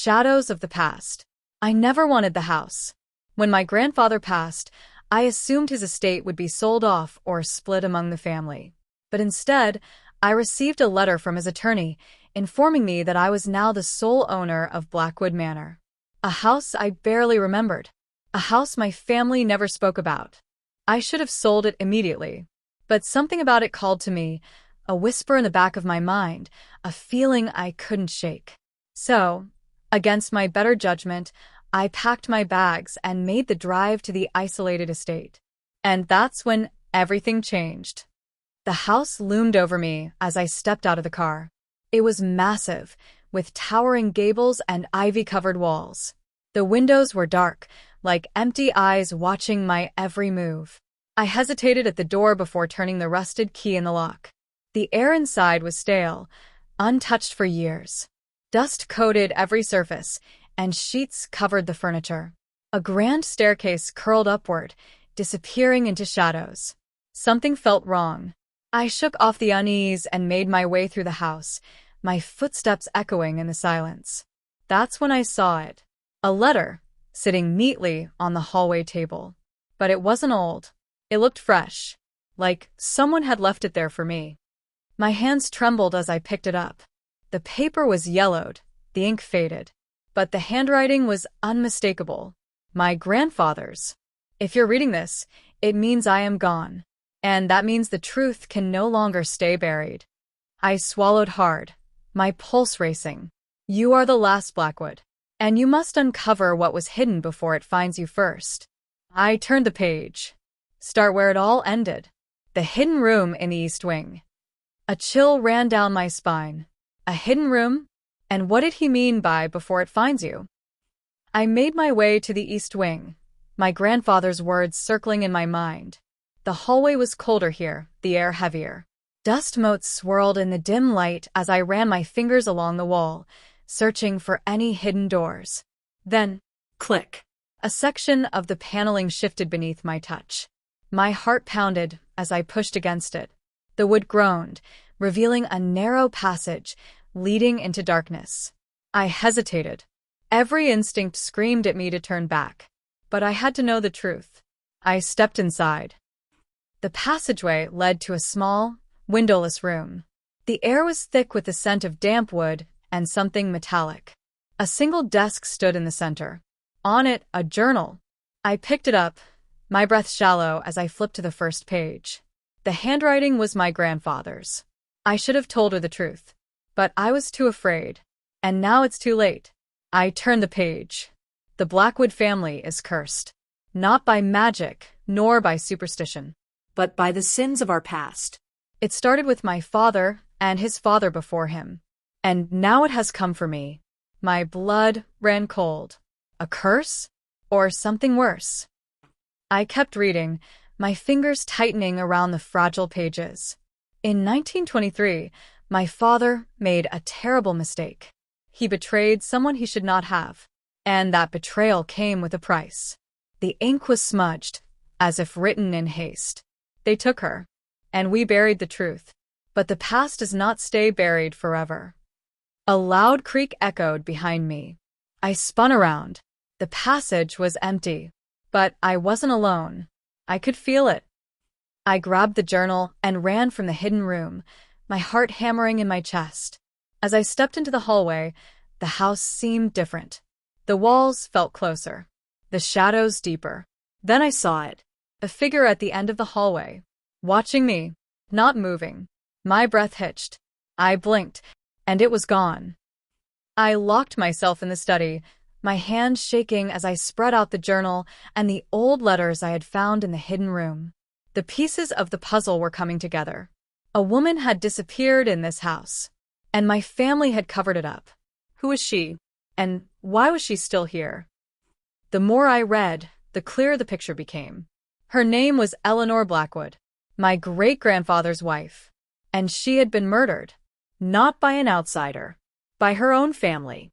shadows of the past. I never wanted the house. When my grandfather passed, I assumed his estate would be sold off or split among the family. But instead, I received a letter from his attorney informing me that I was now the sole owner of Blackwood Manor. A house I barely remembered. A house my family never spoke about. I should have sold it immediately. But something about it called to me, a whisper in the back of my mind, a feeling I couldn't shake. So, against my better judgment, I packed my bags and made the drive to the isolated estate. And that's when everything changed. The house loomed over me as I stepped out of the car. It was massive, with towering gables and ivy-covered walls. The windows were dark, like empty eyes watching my every move. I hesitated at the door before turning the rusted key in the lock. The air inside was stale, untouched for years. Dust coated every surface, and sheets covered the furniture. A grand staircase curled upward, disappearing into shadows. Something felt wrong. I shook off the unease and made my way through the house, my footsteps echoing in the silence. That's when I saw it. A letter, sitting neatly on the hallway table. But it wasn't old. It looked fresh, like someone had left it there for me. My hands trembled as I picked it up. The paper was yellowed, the ink faded, but the handwriting was unmistakable. My grandfather's. If you're reading this, it means I am gone. And that means the truth can no longer stay buried. I swallowed hard, my pulse racing. You are the last Blackwood, and you must uncover what was hidden before it finds you first. I turned the page. Start where it all ended. The hidden room in the East Wing. A chill ran down my spine. A hidden room? And what did he mean by before it finds you? I made my way to the East Wing, my grandfather's words circling in my mind. The hallway was colder here, the air heavier. Dust motes swirled in the dim light as I ran my fingers along the wall, searching for any hidden doors. Then, click. A section of the paneling shifted beneath my touch. My heart pounded as I pushed against it. The wood groaned, revealing a narrow passage leading into darkness. I hesitated. Every instinct screamed at me to turn back, but I had to know the truth. I stepped inside. The passageway led to a small, windowless room. The air was thick with the scent of damp wood and something metallic. A single desk stood in the center. On it, a journal. I picked it up, my breath shallow as I flipped to the first page. The handwriting was my grandfather's. I should have told her the truth, but I was too afraid. And now it's too late. I turned the page. The Blackwood family is cursed. Not by magic, nor by superstition, but by the sins of our past. It started with my father and his father before him. And now it has come for me. My blood ran cold. A curse? Or something worse? I kept reading, my fingers tightening around the fragile pages. In 1923, my father made a terrible mistake. He betrayed someone he should not have, and that betrayal came with a price. The ink was smudged, as if written in haste. They took her, and we buried the truth. But the past does not stay buried forever. A loud creak echoed behind me. I spun around. The passage was empty, but I wasn't alone. I could feel it. I grabbed the journal and ran from the hidden room, my heart hammering in my chest. As I stepped into the hallway, the house seemed different. The walls felt closer, the shadows deeper. Then I saw it, a figure at the end of the hallway, watching me, not moving. My breath hitched. I blinked, and it was gone. I locked myself in the study, my hands shaking as I spread out the journal and the old letters I had found in the hidden room. The pieces of the puzzle were coming together. A woman had disappeared in this house, and my family had covered it up. Who was she? And why was she still here? The more I read, the clearer the picture became. Her name was Eleanor Blackwood, my great-grandfather's wife, and she had been murdered, not by an outsider, by her own family.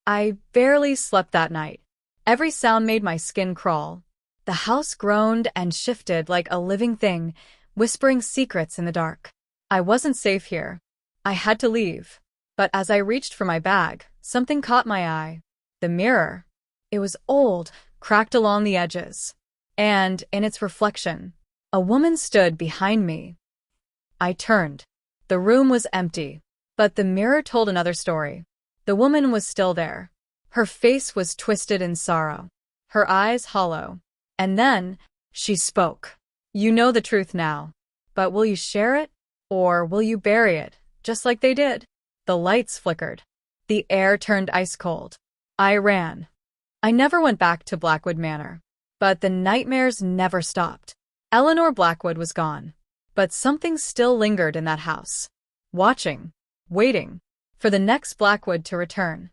I barely slept that night. Every sound made my skin crawl. The house groaned and shifted like a living thing, whispering secrets in the dark. I wasn't safe here. I had to leave. But as I reached for my bag, something caught my eye. The mirror. It was old, cracked along the edges. And, in its reflection, a woman stood behind me. I turned. The room was empty. But the mirror told another story. The woman was still there. Her face was twisted in sorrow, her eyes hollow. And then, she spoke. You know the truth now. But will you share it? Or will you bury it, just like they did? The lights flickered. The air turned ice cold. I ran. I never went back to Blackwood Manor. But the nightmares never stopped. Eleanor Blackwood was gone. But something still lingered in that house. Watching. Waiting. For the next Blackwood to return.